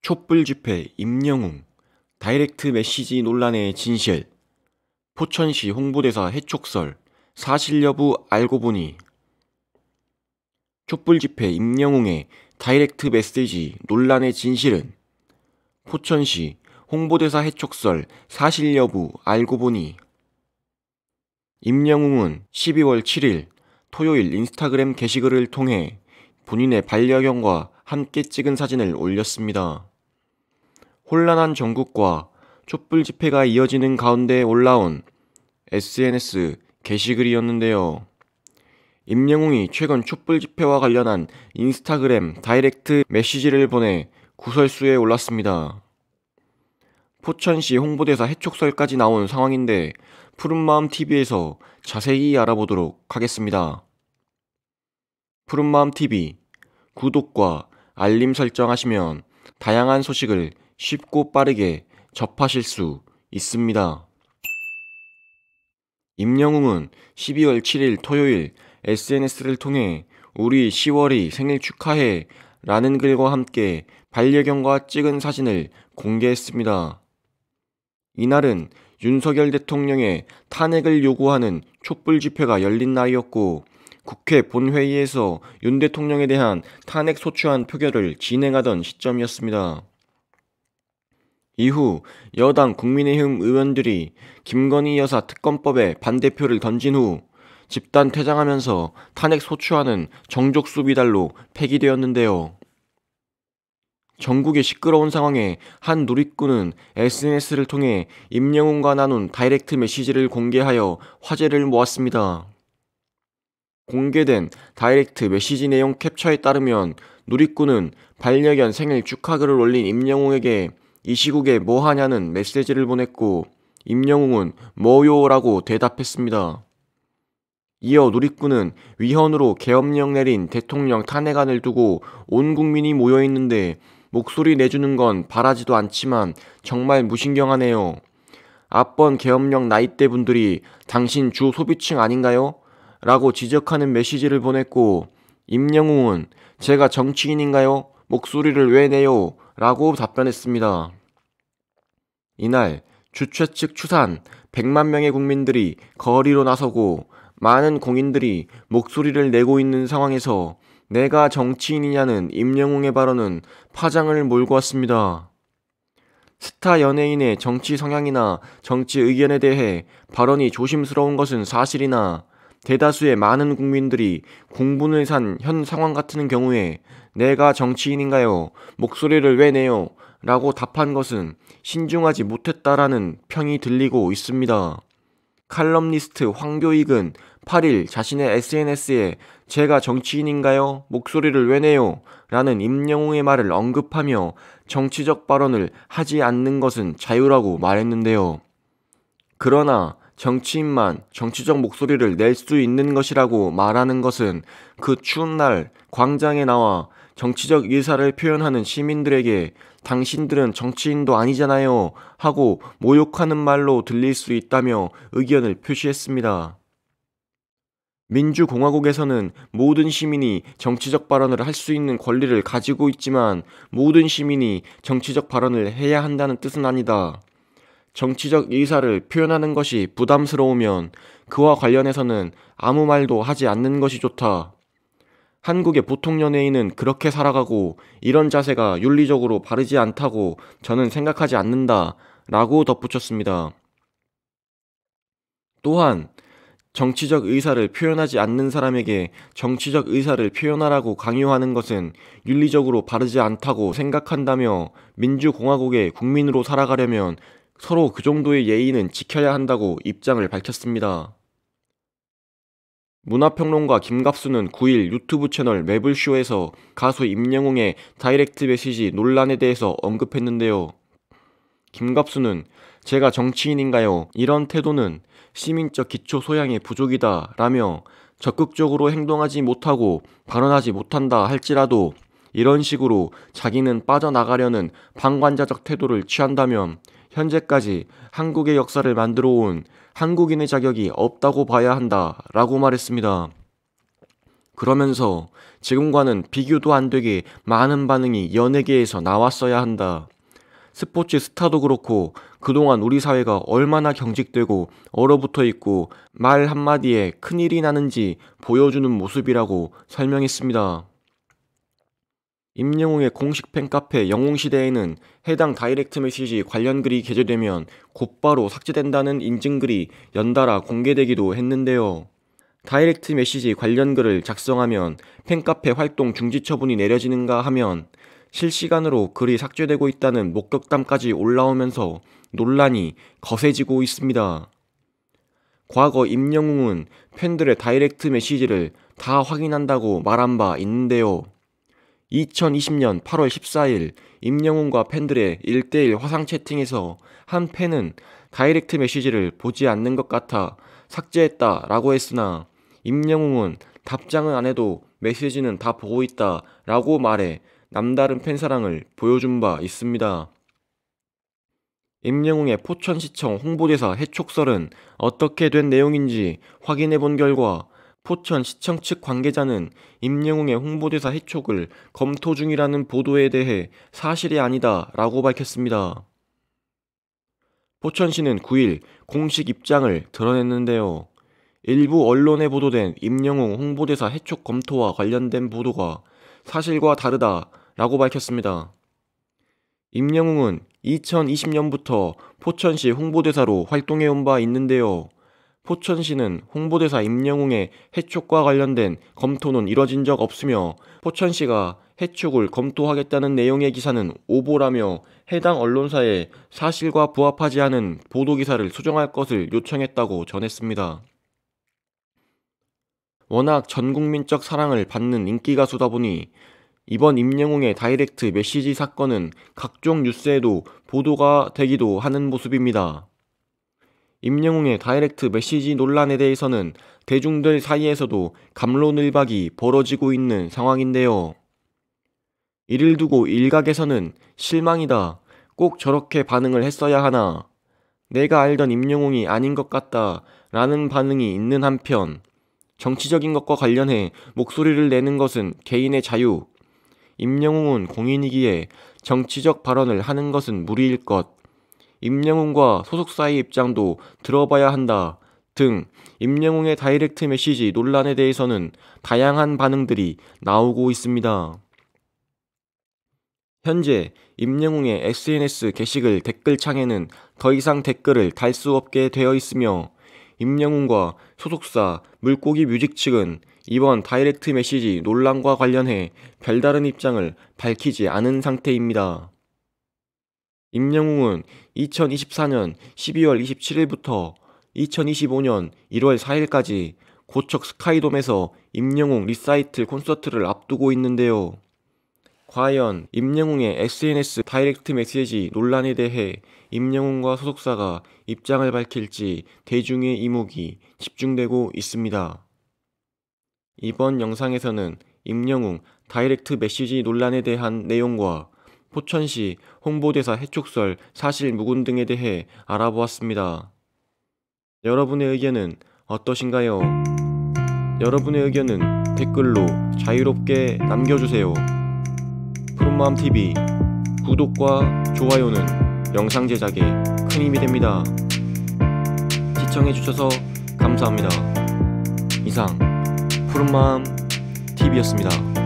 촛불 집회 임영웅, 다이렉트 메시지 논란의 진실, 포천시 홍보대사 해촉설, 사실 여부 알고 보니. 촛불 집회 임영웅의 다이렉트 메시지 논란의 진실은 포천시 홍보대사 해촉설, 사실 여부 알고 보니. 임영웅은 12월 7일 토요일 인스타그램 게시글을 통해 본인의 반려견과 함께 찍은 사진을 올렸습니다. 혼란한 전국과 촛불 집회가 이어지는 가운데 올라온 SNS 게시글이었는데요. 임영웅이 최근 촛불 집회와 관련한 인스타그램 다이렉트 메시지를 보내 구설수에 올랐습니다. 포천시 홍보대사 해촉설까지 나온 상황인데 푸른마음TV에서 자세히 알아보도록 하겠습니다. 푸른마음TV 구독과 알림 설정하시면 다양한 소식을 쉽고 빠르게 접하실 수 있습니다. 임영웅은 12월 7일 토요일 SNS를 통해 우리 10월이 생일 축하해 라는 글과 함께 반려견과 찍은 사진을 공개했습니다. 이날은 윤석열 대통령의 탄핵을 요구하는 촛불 집회가 열린 날이었고 국회 본회의에서 윤 대통령에 대한 탄핵 소추안 표결을 진행하던 시점이었습니다. 이후 여당 국민의힘 의원들이 김건희 여사 특검법에 반대표를 던진 후 집단 퇴장하면서 탄핵 소추안은 정족수 비달로 폐기되었는데요. 전국의 시끄러운 상황에 한 누리꾼은 SNS를 통해 임영웅과 나눈 다이렉트 메시지를 공개하여 화제를 모았습니다. 공개된 다이렉트 메시지 내용 캡처에 따르면 누리꾼은 반려견 생일 축하글을 올린 임영웅에게 이 시국에 뭐하냐는 메시지를 보냈고 임영웅은 뭐요? 라고 대답했습니다. 이어 누리꾼은 위헌으로 계엄령 내린 대통령 탄핵안을 두고 온 국민이 모여있는데 목소리 내주는 건 바라지도 않지만 정말 무신경하네요. 앞번 계엄령 나이대 분들이 당신 주 소비층 아닌가요? 라고 지적하는 메시지를 보냈고 임영웅은 제가 정치인인가요? 목소리를 왜 내요? 라고 답변했습니다. 이날 주최 측 추산 100만 명의 국민들이 거리로 나서고 많은 공인들이 목소리를 내고 있는 상황에서 내가 정치인이냐는 임영웅의 발언은 파장을 몰고 왔습니다. 스타 연예인의 정치 성향이나 정치 의견에 대해 발언이 조심스러운 것은 사실이나 대다수의 많은 국민들이 공분을 산 현 상황 같은 경우에 내가 정치인인가요? 목소리를 왜 내요? 라고 답한 것은 신중하지 못했다라는 평이 들리고 있습니다. 칼럼니스트 황교익은 8일 자신의 SNS에 제가 정치인인가요? 목소리를 왜 내요? 라는 임영웅의 말을 언급하며 정치적 발언을 하지 않는 것은 자유라고 말했는데요. 그러나 정치인만 정치적 목소리를 낼 수 있는 것이라고 말하는 것은 그 추운 날 광장에 나와 정치적 의사를 표현하는 시민들에게 당신들은 정치인도 아니잖아요 하고 모욕하는 말로 들릴 수 있다며 의견을 표시했습니다. 민주공화국에서는 모든 시민이 정치적 발언을 할 수 있는 권리를 가지고 있지만 모든 시민이 정치적 발언을 해야 한다는 뜻은 아니다. 정치적 의사를 표현하는 것이 부담스러우면 그와 관련해서는 아무 말도 하지 않는 것이 좋다. 한국의 보통 연예인은 그렇게 살아가고 이런 자세가 윤리적으로 바르지 않다고 저는 생각하지 않는다 라고 덧붙였습니다. 또한 정치적 의사를 표현하지 않는 사람에게 정치적 의사를 표현하라고 강요하는 것은 윤리적으로 바르지 않다고 생각한다며 민주공화국의 국민으로 살아가려면 서로 그 정도의 예의는 지켜야 한다고 입장을 밝혔습니다. 문화평론가 김갑수는 9일 유튜브 채널 매블쇼에서 가수 임영웅의 다이렉트 메시지 논란에 대해서 언급했는데요. 김갑수는 제가 정치인인가요? 이런 태도는 시민적 기초 소양의 부족이다 라며 적극적으로 행동하지 못하고 발언하지 못한다 할지라도 이런 식으로 자기는 빠져나가려는 방관자적 태도를 취한다면 현재까지 한국의 역사를 만들어 온 한국인의 자격이 없다고 봐야 한다 라고 말했습니다. 그러면서 지금과는 비교도 안 되게 많은 반응이 연예계에서 나왔어야 한다. 스포츠 스타도 그렇고 그동안 우리 사회가 얼마나 경직되고 얼어붙어 있고 말 한마디에 큰일이 나는지 보여주는 모습이라고 설명했습니다. 임영웅의 공식 팬카페 영웅시대에는 해당 다이렉트 메시지 관련 글이 게재되면 곧바로 삭제된다는 인증글이 연달아 공개되기도 했는데요. 다이렉트 메시지 관련 글을 작성하면 팬카페 활동 중지 처분이 내려지는가 하면 실시간으로 글이 삭제되고 있다는 목격담까지 올라오면서 논란이 거세지고 있습니다. 과거 임영웅은 팬들의 다이렉트 메시지를 다 확인한다고 말한 바 있는데요. 2020년 8월 14일 임영웅과 팬들의 1대1 화상 채팅에서 한 팬은 다이렉트 메시지를 보지 않는 것 같아 삭제했다 라고 했으나 임영웅은 답장은 안 해도 메시지는 다 보고 있다 라고 말해 남다른 팬사랑을 보여준 바 있습니다. 임영웅의 포천시청 홍보대사 해촉설은 어떻게 된 내용인지 확인해 본 결과 포천시청 측 관계자는 임영웅의 홍보대사 해촉을 검토 중이라는 보도에 대해 사실이 아니다 라고 밝혔습니다. 포천시는 9일 공식 입장을 드러냈는데요. 일부 언론에 보도된 임영웅 홍보대사 해촉 검토와 관련된 보도가 사실과 다르다 라고 밝혔습니다. 임영웅은 2020년부터 포천시 홍보대사로 활동해온 바 있는데요. 포천시는 홍보대사 임영웅의 해촉과 관련된 검토는 이뤄진 적 없으며 포천시가 해촉을 검토하겠다는 내용의 기사는 오보라며 해당 언론사에 사실과 부합하지 않은 보도기사를 수정할 것을 요청했다고 전했습니다. 워낙 전국민적 사랑을 받는 인기가수다 보니 이번 임영웅의 다이렉트 메시지 사건은 각종 뉴스에도 보도가 되기도 하는 모습입니다. 임영웅의 다이렉트 메시지 논란에 대해서는 대중들 사이에서도 갑론을박이 벌어지고 있는 상황인데요. 이를 두고 일각에서는 실망이다, 꼭 저렇게 반응을 했어야 하나, 내가 알던 임영웅이 아닌 것 같다 라는 반응이 있는 한편 정치적인 것과 관련해 목소리를 내는 것은 개인의 자유, 임영웅은 공인이기에 정치적 발언을 하는 것은 무리일 것, 임영웅과 소속사의 입장도 들어봐야 한다 등 임영웅의 다이렉트 메시지 논란에 대해서는 다양한 반응들이 나오고 있습니다. 현재 임영웅의 SNS 게시글 댓글창에는 더 이상 댓글을 달 수 없게 되어 있으며 임영웅과 소속사 물고기 뮤직 측은 이번 다이렉트 메시지 논란과 관련해 별다른 입장을 밝히지 않은 상태입니다. 임영웅은 2024년 12월 27일부터 2025년 1월 4일까지 고척 스카이돔에서 임영웅 리사이틀 콘서트를 앞두고 있는데요. 과연 임영웅의 SNS 다이렉트 메시지 논란에 대해 임영웅과 소속사가 입장을 밝힐지 대중의 이목이 집중되고 있습니다. 이번 영상에서는 임영웅 다이렉트 메시지 논란에 대한 내용과 포천시 홍보대사 해촉설 사실 무근 등에 대해 알아보았습니다. 여러분의 의견은 어떠신가요? 여러분의 의견은 댓글로 자유롭게 남겨주세요. 푸른마음TV 구독과 좋아요는 영상 제작에 큰 힘이 됩니다. 시청해주셔서 감사합니다. 이상 푸른마음TV였습니다.